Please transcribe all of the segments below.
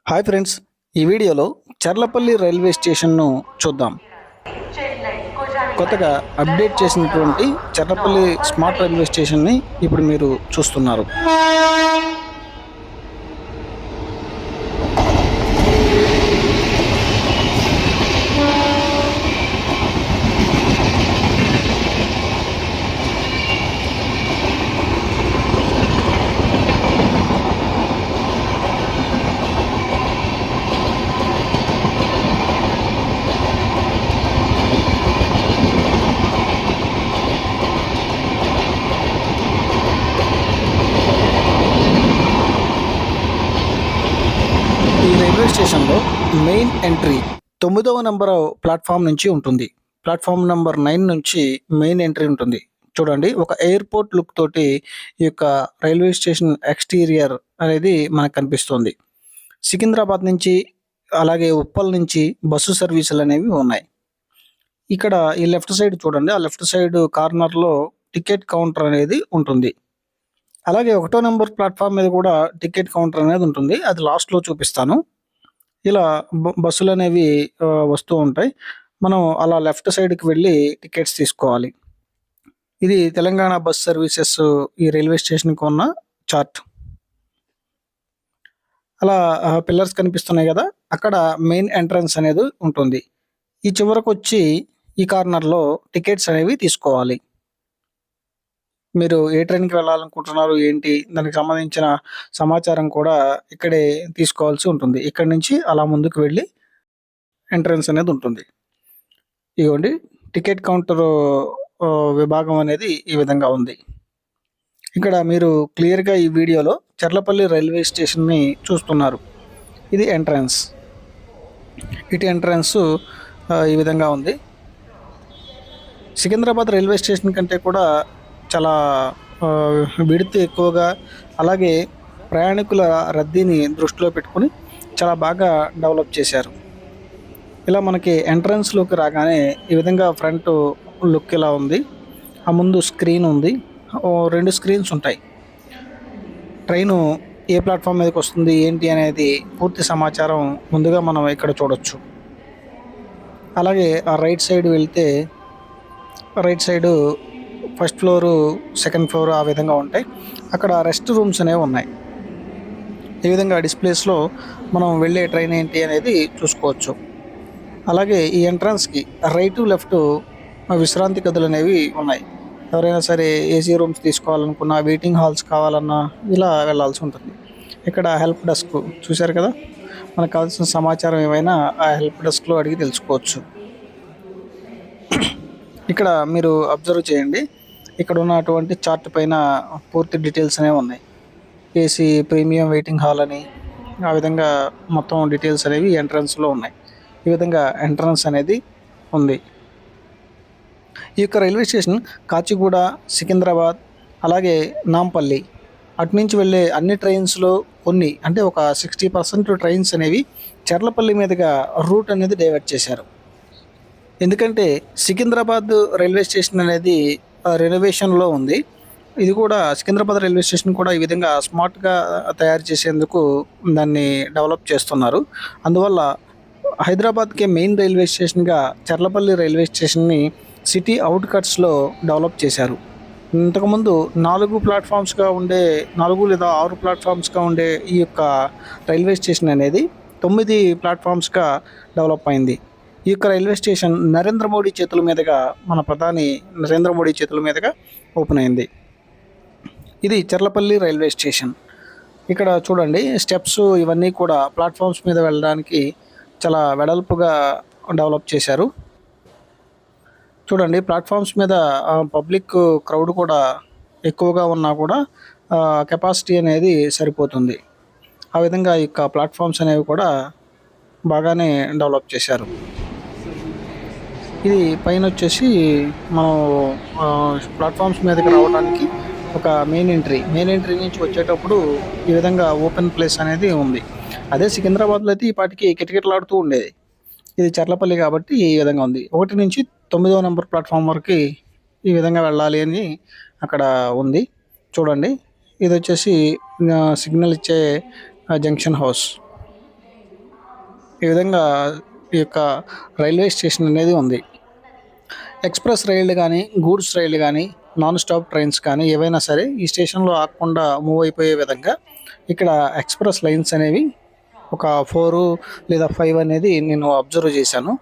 Hi friends, ఈ వీడియోలో Cherlapalli railway స్టేషన్ను చూద్దాం. కొత్తగా అప్డేట్ చేసినటువంటి చర్లపల్లి స్మార్ట్ రైల్వే స్టేషన్ని ఇప్పుడు మీరు చూస్తున్నారు. ఈ రైల్వే స్టేషన్లో మెయిన్ ఎంట్రీ 9వ నంబర్ ప్లాట్ఫామ్ నుంచి ఉంటుంది. ప్లాట్ఫామ్ నెంబర్ 9 నుంచి మెయిన్ ఎంట్రీ ఉంటుంది. చూడండి, ఒక ఎయిర్పోర్ట్ లుక్ తోటి ఈ యొక్క రైల్వే స్టేషన్ ఎక్స్టీరియర్ అనేది మనకు కనిపిస్తుంది. సికింద్రాబాద్ నుంచి అలాగే ఉప్పల్ నుంచి బస్సు సర్వీసులు అనేవి ఉన్నాయి. ఇక్కడ ఈ లెఫ్ట్ సైడ్ చూడండి, ఆ లెఫ్ట్ సైడ్ కార్నర్లో టికెట్ కౌంటర్ అనేది ఉంటుంది. అలాగే 1వ నెంబర్ ప్లాట్ఫామ్ మీద కూడా టికెట్ కౌంటర్ అనేది ఉంటుంది. అది లాస్ట్లో చూపిస్తాను. ఇలా బస్సులు అనేవి వస్తూ ఉంటాయి. మనం అలా లెఫ్ట్ సైడ్కి వెళ్ళి టికెట్స్ తీసుకోవాలి. ఇది తెలంగాణ బస్ సర్వీసెస్ ఈ రైల్వే స్టేషన్కి ఉన్న చార్ట్. అలా పిల్లర్స్ కనిపిస్తున్నాయి కదా, అక్కడ మెయిన్ ఎంట్రన్స్ అనేది ఉంటుంది. ఈ చివరకు వచ్చి ఈ కార్నర్లో టికెట్స్ అనేవి తీసుకోవాలి. మీరు ఏ ట్రైన్కి వెళ్ళాలనుకుంటున్నారు ఏంటి, దానికి సంబంధించిన సమాచారం కూడా ఇక్కడే తీసుకోవాల్సి ఉంటుంది. ఇక్కడి నుంచి అలా ముందుకు వెళ్ళి ఎంట్రన్స్ అనేది ఉంటుంది. ఇదిగోండి, టికెట్ కౌంటర్ విభాగం అనేది ఈ విధంగా ఉంది. ఇక్కడ మీరు క్లియర్గా ఈ వీడియోలో చర్లపల్లి రైల్వే స్టేషన్ని చూస్తున్నారు. ఇది ఎంట్రన్స్. ఇటు ఎంట్రన్స్ ఈ విధంగా ఉంది. సికింద్రాబాద్ రైల్వే స్టేషన్ కంటే కూడా చాలా విడత్ ఎక్కువగా, అలాగే ప్రయాణికుల రద్దీని దృష్టిలో పెట్టుకుని చాలా బాగా డెవలప్ చేశారు. ఇలా మనకి ఎంట్రన్స్లోకి రాగానే ఈ విధంగా ఫ్రంట్ లుక్ ఇలా ఉంది. ఆ ముందు స్క్రీన్ ఉంది, 2 స్క్రీన్స్ ఉంటాయి. ట్రైను ఏ ప్లాట్ఫామ్ మీదకి వస్తుంది ఏంటి అనేది పూర్తి సమాచారం ముందుగా మనం ఇక్కడ చూడొచ్చు. అలాగే ఆ రైట్ సైడ్ వెళ్తే right side first floor, second floor ఆ విధంగా ఉంటాయి. అక్కడ రెస్ట్ రూమ్స్ అనేవి ఉన్నాయి. ఈ విధంగా డిస్ప్లేస్లో మనం వెళ్ళే ట్రైన్ ఏంటి అనేది చూసుకోవచ్చు. అలాగే ఈ ఎంట్రన్స్కి రైటు లెఫ్ట్ విశ్రాంతి గదులు అనేవి ఉన్నాయి. ఎవరైనా సరే ఏసీ రూమ్స్ తీసుకోవాలనుకున్నా, వెయిటింగ్ హాల్స్ కావాలన్నా ఇలా వెళ్ళాల్సి ఉంటుంది. ఇక్కడ హెల్ప్ డెస్క్ చూశారు కదా, మనకు కావాల్సిన సమాచారం ఏమైనా ఆ హెల్ప్ డెస్క్లో అడిగి తెలుసుకోవచ్చు. ఇక్కడ మీరు అబ్జర్వ్ చేయండి, ఇక్కడ ఉన్నటువంటి చార్ట్ పైన పూర్తి డీటెయిల్స్ అనేవి ఉన్నాయి. ఏసీ, ప్రీమియం వెయిటింగ్ హాల్ అని ఆ విధంగా మొత్తం డీటెయిల్స్ అనేవి ఎంట్రన్స్లో ఉన్నాయి. ఈ విధంగా ఎంట్రన్స్ అనేది ఉంది. ఈ యొక్క రైల్వే స్టేషన్ కాచిగూడ, సికింద్రాబాద్, అలాగే నాంపల్లి అటు నుంచి వెళ్ళే అన్ని ట్రైన్స్లో కొన్ని అంటే ఒక 60% ట్రైన్స్ అనేవి చర్లపల్లి మీదుగా రూట్ అనేది డైవర్ట్ చేశారు. ఎందుకంటే సికింద్రాబాద్ రైల్వే స్టేషన్ అనేది రెనోవేషన్లో ఉంది. ఇది కూడా సికింద్రాబాద్ రైల్వే స్టేషన్ కూడా ఈ విధంగా స్మార్ట్గా తయారు చేసేందుకు దాన్ని డెవలప్ చేస్తున్నారు. అందువల్ల హైదరాబాద్కే మెయిన్ రైల్వే స్టేషన్గా చర్లపల్లి రైల్వే స్టేషన్ని సిటీ అవుట్కట్స్లో డెవలప్ చేశారు. ఇంతకుముందు 4 ప్లాట్ఫామ్స్గా ఉండే 4 లేదా 6 ప్లాట్ఫామ్స్గా ఉండే ఈ యొక్క రైల్వే స్టేషన్ అనేది 9 ప్లాట్ఫామ్స్గా డెవలప్ అయింది. ఈ యొక్క రైల్వే స్టేషన్ నరేంద్ర మోడీ చేతుల మీదుగా, మన ప్రధాని నరేంద్ర మోడీ చేతుల మీదుగా ఓపెన్ అయింది. ఇది చర్లపల్లి రైల్వే స్టేషన్. ఇక్కడ చూడండి, స్టెప్స్ ఇవన్నీ కూడా ప్లాట్ఫామ్స్ మీద వెళ్ళడానికి చాలా వెడల్పుగా డెవలప్ చేశారు. చూడండి, ప్లాట్ఫామ్స్ మీద పబ్లిక్ క్రౌడ్ కూడా ఎక్కువగా ఉన్నా కూడా కెపాసిటీ అనేది సరిపోతుంది. ఆ విధంగా ఈ యొక్క ప్లాట్ఫామ్స్ అనేవి కూడా బాగానే డెవలప్ చేశారు. ఇది పైన వచ్చేసి మనం ప్లాట్ఫామ్స్ మీదకి రావడానికి ఒక మెయిన్ ఎంట్రీ నుంచి వచ్చేటప్పుడు ఈ విధంగా ఓపెన్ ప్లేస్ అనేది ఉంది. అదే సికింద్రాబాద్లో అయితే ఈ పాటికి కిటకిటలాడుతూ ఉండేది. ఇది చర్లపల్లి కాబట్టి ఈ విధంగా ఉంది. 1 నుంచి 9వ నెంబర్ ప్లాట్ఫామ్ వరకు ఈ విధంగా వెళ్ళాలి అని అక్కడ ఉంది. చూడండి, ఇది వచ్చేసి సిగ్నల్ ఇచ్చే జంక్షన్ హౌస్. ఈ విధంగా ఈ యొక్క రైల్వే స్టేషన్ అనేది ఉంది. ఎక్స్‌ప్రెస్ రైళ్లు గానీ, గూడ్స్ రైళ్లు గానీ, నాన్ స్టాప్ ట్రైన్స్ కానీ ఏవైనా సరే ఈ స్టేషన్‌లో ఆగకుండా మూవ్ అయిపోయే విధంగా ఇక్కడ ఎక్స్‌ప్రెస్ లైన్స్ అనేవి ఒక 4 లేదా 5 అనేది నేను అబ్జర్వ్ చేశాను.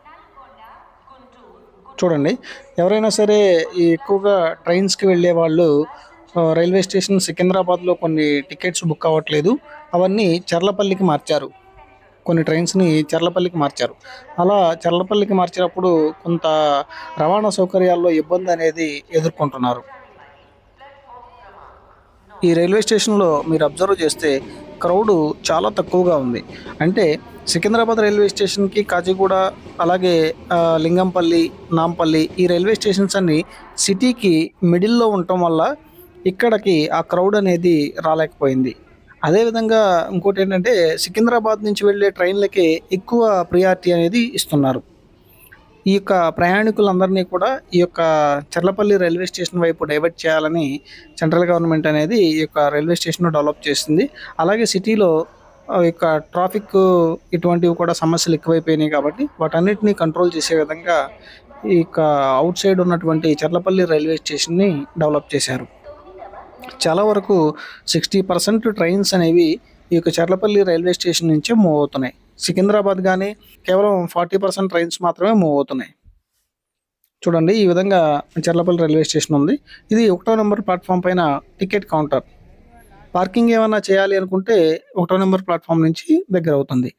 చూడండి, ఎవరైనా సరే ఈ ఎక్కువగా ట్రైన్స్‌కి వెళ్ళేవాళ్ళు రైల్వే స్టేషన్ సికింద్రాబాద్‌లో కొన్ని టికెట్స్ బుక్ అవ్వట్లేదు. అవన్నీ చర్లపల్లికి మార్చారు. కొన్ని ట్రైన్స్‌ని చర్లపల్లికి మార్చారు. అలా చర్లపల్లికి మార్చినప్పుడు కొంత రవాణా సౌకర్యాల్లో ఇబ్బందనేది ఎదుర్కొంటున్నారు. ఈ రైల్వే స్టేషన్‌లో మీరు అబ్జర్వ్ చేస్తే క్రౌడు చాలా తక్కువగా ఉంది. అంటే సికింద్రాబాద్ రైల్వే స్టేషన్‌కి కాచిగూడ, అలాగే లింగంపల్లి, నాంపల్లి ఈ రైల్వే స్టేషన్స్ అన్నీ సిటీకి మిడిల్‌లో ఉండటం వల్ల ఇక్కడికి ఆ క్రౌడ్ అనేది రాలేకపోయింది. అదేవిధంగా ఇంకోటేంటంటే సికింద్రాబాద్ నుంచి వెళ్ళే ట్రైన్లకే ఎక్కువ ప్రియారిటీ అనేది ఇస్తున్నారు. ఈ యొక్క ప్రయాణికులందరినీ కూడా ఈ యొక్క చర్లపల్లి రైల్వే స్టేషన్ వైపు డైవర్ట్ చేయాలని సెంట్రల్ గవర్నమెంట్ అనేది ఈ యొక్క రైల్వే స్టేషన్‌ను డెవలప్ చేసింది. అలాగే సిటీలో ఈ యొక్క ట్రాఫిక్ ఇటువంటివి కూడా సమస్యలు ఎక్కువైపోయినాయి కాబట్టి వాటన్నిటిని కంట్రోల్ చేసే విధంగా ఈ యొక్క ఔట్ సైడ్ ఉన్నటువంటి చర్లపల్లి రైల్వే స్టేషన్‌ని డెవలప్ చేశారు. చాలా వరకు 60% ట్రైన్స్ అనేవి ఈ యొక్క చర్లపల్లి రైల్వే స్టేషన్ నుంచే మూవ్ అవుతున్నాయి. సికింద్రాబాద్ గానీ కేవలం 40% ట్రైన్స్ మాత్రమే మూవ్ అవుతున్నాయి. చూడండి, ఈ విధంగా చర్లపల్లి రైల్వే స్టేషన్ ఉంది. ఇది 1 నంబర్ ప్లాట్‌ఫామ్ పైన టికెట్ కౌంటర్. పార్కింగ్ ఏమన్నా చేయాలి అనుకుంటే 1 నంబర్ ప్లాట్‌ఫామ్ నుంచి దగ్గరవుతుంది.